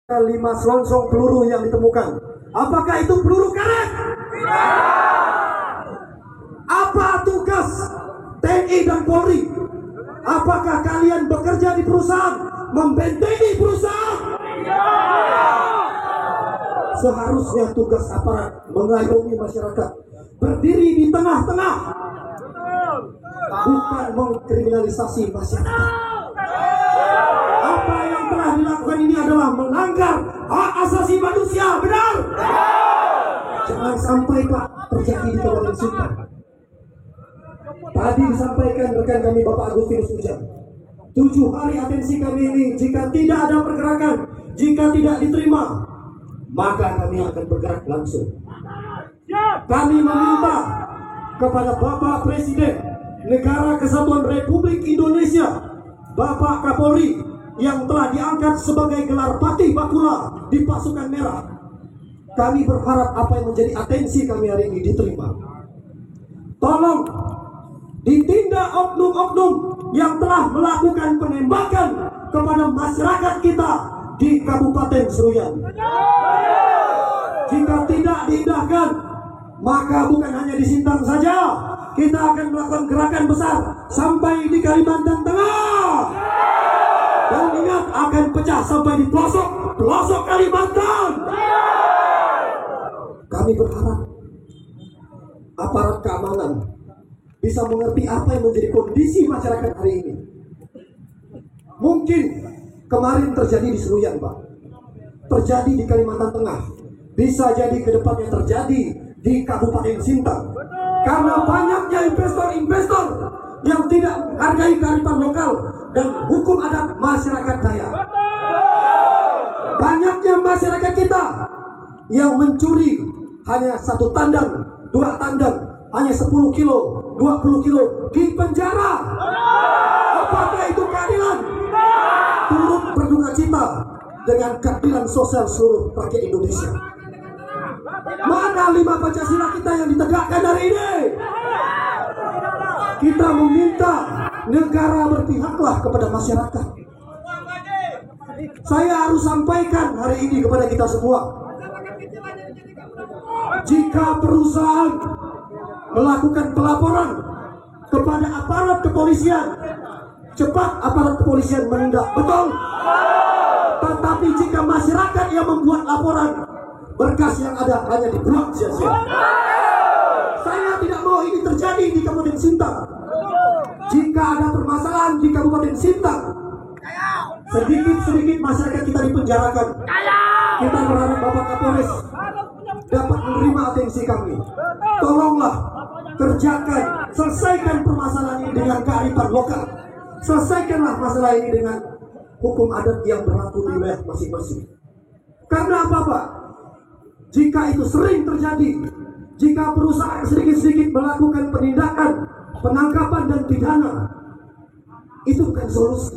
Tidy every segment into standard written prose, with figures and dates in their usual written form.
5 selongsong peluru yang ditemukan. Apakah itu peluru karet? Tidak. Apa tugas TNI dan Polri? Apakah kalian bekerja di perusahaan, membentengi perusahaan? Tidak. Seharusnya tugas aparat mengayomi masyarakat, berdiri di tengah-tengah, bukan mengkriminalisasi masyarakat. Apa yang telah dilakukan ini adalah melanggar hak asasi manusia, benar? Jangan sampai Pak terjadi di Kabupaten Sintang. Tadi disampaikan rekan kami Bapak Agustinus Ujang, 7 hari atensi kami ini, jika tidak ada pergerakan, jika tidak diterima, maka kami akan bergerak langsung. Kami meminta kepada Bapak Presiden Negara Kesatuan Republik Indonesia, Bapak Kapolri, yang telah diangkat sebagai gelar Patih Bakula di pasukan merah. Kami berharap apa yang menjadi atensi kami hari ini diterima. Tolong ditindak oknum-oknum yang telah melakukan penembakan kepada masyarakat kita di Kabupaten Seruyan. Jika tidak diindahkan, maka bukan hanya di Sintang saja, kita akan melakukan gerakan besar sampai di Kalimantan Tengah. Dan ingat, akan pecah sampai di pelosok Kalimantan. Kami berharap aparat keamanan bisa mengerti apa yang menjadi kondisi masyarakat hari ini. Mungkin kemarin terjadi di Seruyan, Pak, terjadi di Kalimantan Tengah, bisa jadi ke depannya terjadi di Kabupaten Sintang. Karena banyaknya investor-investor yang tidak menghargai kearifan lokal dan hukum adat masyarakat Dayak. Banyaknya masyarakat kita yang mencuri hanya 1 tandang, 2 tandang, hanya 10 kilo, 20 kilo di penjara. Apakah itu keadilan? Turut berduka cita dengan keadilan sosial seluruh rakyat Indonesia. Mana 5 Pancasila kita yang ditegakkan hari ini? Kita meminta negara berpihaklah kepada masyarakat. Saya harus sampaikan hari ini kepada kita semua, jika perusahaan melakukan pelaporan kepada aparat kepolisian, cepat aparat kepolisian menindak, betul? Tetapi jika masyarakat yang membuat laporan, berkas yang ada hanya dibuang sia-sia. Saya tidak mau ini terjadi di Kabupaten Sintang. Jika ada permasalahan di Kabupaten Sintang, sedikit-sedikit masyarakat kita dipenjarakan. Kita berharap Bapak Kapolres dapat menerima atensi kami. Tolonglah kerjakan, selesaikan permasalahan ini dengan kearifan lokal. Selesaikanlah masalah ini dengan hukum adat yang berlaku di wilayah masing-masing. Karena apa, Pak? Jika itu sering terjadi, jika perusahaan sedikit-sedikit melakukan penindakan, penangkapan dan pidana, itu bukan solusi,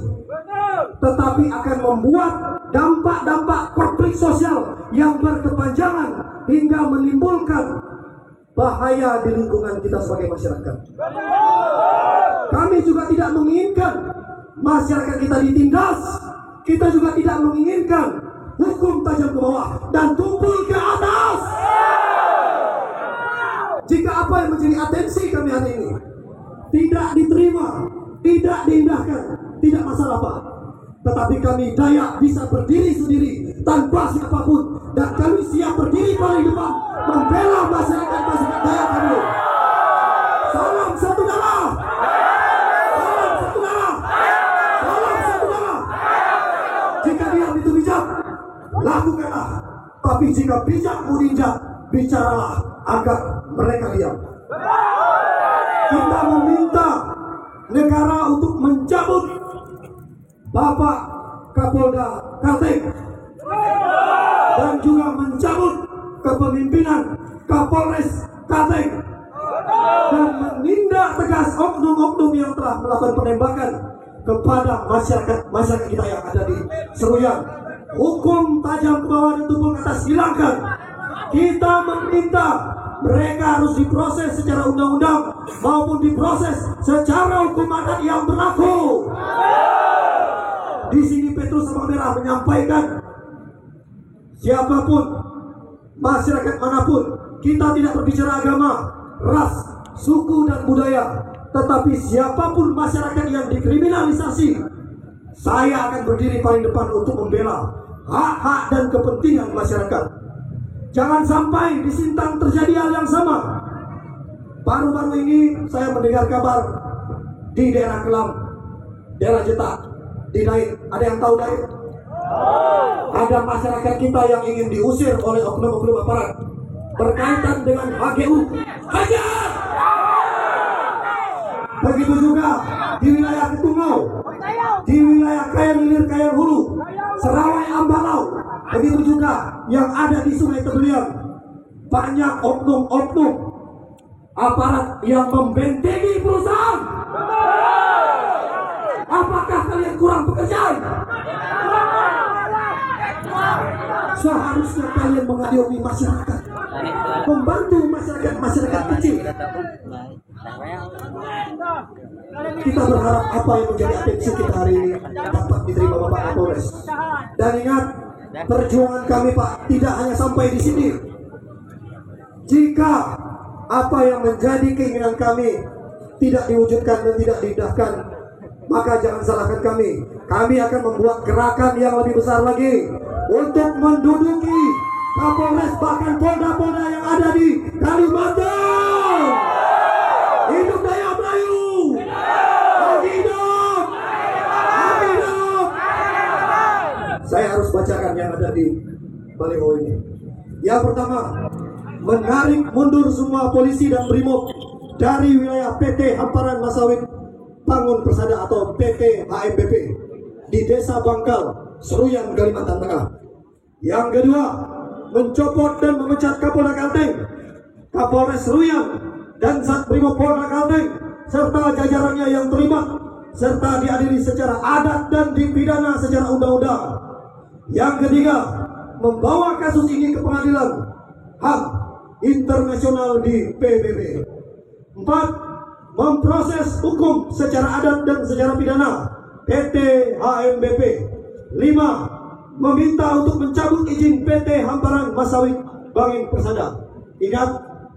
tetapi akan membuat dampak-dampak konflik sosial yang berkepanjangan hingga menimbulkan bahaya di lingkungan kita sebagai masyarakat. Kami juga tidak menginginkan masyarakat kita ditindas. Kita juga tidak menginginkan hukum tajam ke bawah dan tumpul ke atas. Jika apa yang menjadi atensi kami hari ini tidak diterima, tidak diindahkan, tidak masalah, Pak. Tetapi kami Dayak bisa berdiri sendiri tanpa siapapun, dan kami siap berdiri paling depan membela masyarakat Dayak kami. Salam satu darah. Salam satu darah. Salam satu darah. Jika diam itu bijak, lakukanlah. Tapi jika bijak menginjak, bicaralah agar mereka diam. Kita meminta negara untuk mencabut Bapak Kapolda Kalteng dan juga mencabut kepemimpinan Kapolres Kalteng dan menindak tegas oknum-oknum yang telah melakukan penembakan kepada masyarakat kita yang ada di Seruyan. Hukum tajam ke bawah dan tumpul ke atas hilangkan. Kita meminta mereka harus diproses secara undang-undang maupun diproses secara hukum adat yang berlaku. Di sini Petrus Sabang Merah menyampaikan siapapun, masyarakat manapun, kita tidak berbicara agama, ras, suku dan budaya, tetapi siapapun masyarakat yang dikriminalisasi, saya akan berdiri paling depan untuk membela hak-hak dan kepentingan masyarakat. Jangan sampai di Sintang terjadi hal yang sama. Baru-baru ini saya mendengar kabar di daerah Kelam, daerah Jetak, di Dain. Ada yang tahu Dain? Ada masyarakat kita yang ingin diusir oleh oknum-oknum aparat berkaitan dengan HGU. Hajar! Begitu juga di wilayah Ketungau, di wilayah Kayan Hilir, Kayan Hulu, Serawai, Ambalau. Begitu juga yang ada di Sungai Tebeliang. Banyak oknum-oknum aparat yang membentengi perusahaan. Apakah kalian kurang pekerjaan? Seharusnya kalian mengayomi masyarakat, membantu masyarakat kecil. Kita berharap apa yang menjadi atensi kita hari ini dapat diterima Bapak Kapolres. Dan ingat, perjuangan kami Pak tidak hanya sampai di sini. Jika apa yang menjadi keinginan kami tidak diwujudkan dan tidak diindahkan, maka jangan salahkan kami. Kami akan membuat gerakan yang lebih besar lagi untuk menduduki Kapolres, bahkan polda-polda yang ada di Kalimantan. Hidup Daya Melayu! Hidup! Hidup! Saya harus bacakan yang ada di baliho ini. Yang pertama, menarik mundur semua polisi dan brimob dari wilayah PT Hamparan Masawit Bangun Persada atau PT HMBP di Desa Bangkal, Seruyan, Kalimantan Tengah. Yang kedua, mencopot dan memecat Kapolda Kalteng, Kapolres Seruyan, dan Satbrimob Polda Kalteng serta jajarannya yang terlibat, serta diadili secara adat dan dipidana secara undang-undang. Yang ketiga, membawa kasus ini ke pengadilan HAM internasional di PBB. 4. Memproses hukum secara adat dan secara pidana PT HMBP. 5. Meminta untuk mencabut izin PT Hamparan Masawit Bangun Persada. Ingat,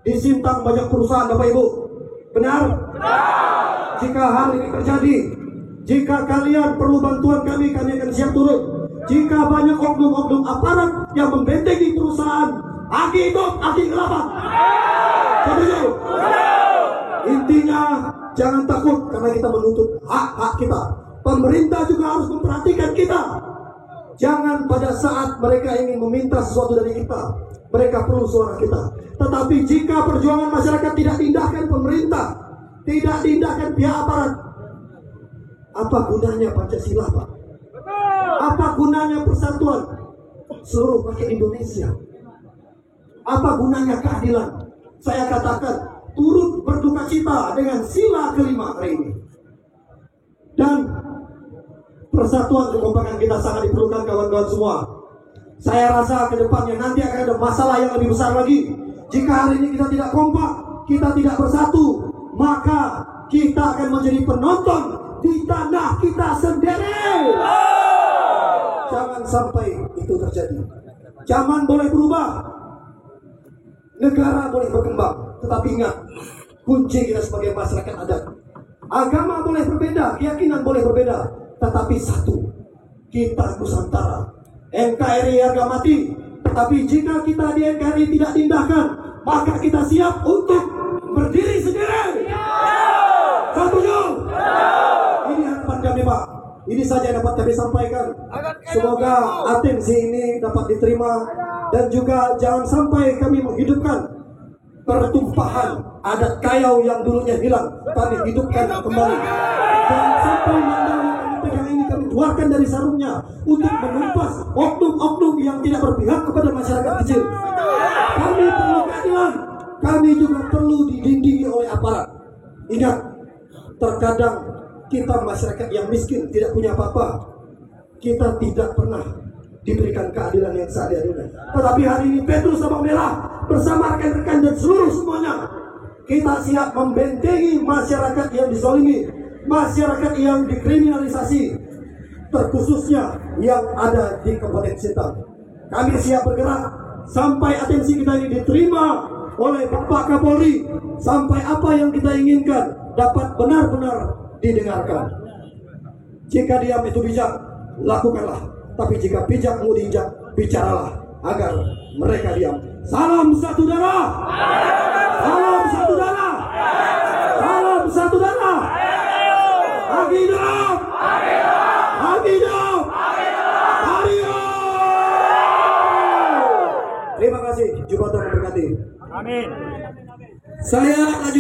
di Sintang banyak perusahaan Bapak Ibu. Benar? Jika hal ini terjadi, jika kalian perlu bantuan kami akan siap turun. Jika banyak oknum-oknum aparat yang membentengi perusahaan, aki hidup, aki kelapa. Setuju? Intinya jangan takut karena kita menuntut hak-hak kita. Pemerintah juga harus memperhatikan kita. Jangan pada saat mereka ingin meminta sesuatu dari kita, mereka perlu suara kita. Tetapi jika perjuangan masyarakat tidak diindahkan pemerintah, tidak diindahkan pihak aparat, apa gunanya Pancasila, Pak? Apa gunanya persatuan seluruh rakyat Indonesia? Apa gunanya keadilan? Saya katakan, turut berduka cita dengan sila kelima hari ini. Dan persatuan kekompakan kita sangat diperlukan kawan-kawan semua. Saya rasa ke depannya nanti akan ada masalah yang lebih besar lagi. Jika hari ini kita tidak kompak, kita tidak bersatu, maka kita akan menjadi penonton di tanah kita sendiri. Jangan sampai itu terjadi. Zaman boleh berubah, negara boleh berkembang, tetapi ingat, kunci kita sebagai masyarakat adat. Agama boleh berbeda, keyakinan boleh berbeda, tetapi satu, kita Nusantara. NKRI harga mati, tetapi jika kita di NKRI tidak diindahkan, maka kita siap untuk berdiri sendiri. Setuju? Ini harapan kami, Pak. Ini saja yang dapat kami sampaikan. Semoga atensi ini dapat diterima dan juga jangan sampai kami menghidupkan pertumpahan adat Kayau yang dulunya hilang, kami hidupkan kembali. Jangan sampai mandang yang ini kami keluarkan dari sarungnya untuk menumpas oknum-oknum yang tidak berpihak kepada masyarakat kecil. Kami perlu keadilan, kami juga perlu didindingi oleh aparat. Ingat, terkadang kita masyarakat yang miskin tidak punya apa-apa, kita tidak pernah diberikan keadilan yang seadil-adilnya. Tetapi hari ini Petrus Sabang Merah bersama rekan-rekan dan seluruh semuanya, kita siap membentengi masyarakat yang dizalimi, masyarakat yang dikriminalisasi, terkhususnya yang ada di Kabupaten Sintang. kami siap bergerak sampai atensi kita ini diterima oleh Bapak Kapolri, sampai apa yang kita inginkan dapat benar-benar didengarkan. Jika diam itu bijak, lakukanlah. Tapi jika bijak mau diinjak, bicaralah agar mereka diam. Salam satu darah. Salam satu darah. Salam satu darah. Hidup. Hidup. Terima kasih. Jumlah Tuhan memberkati. Amin. Saya lanjut.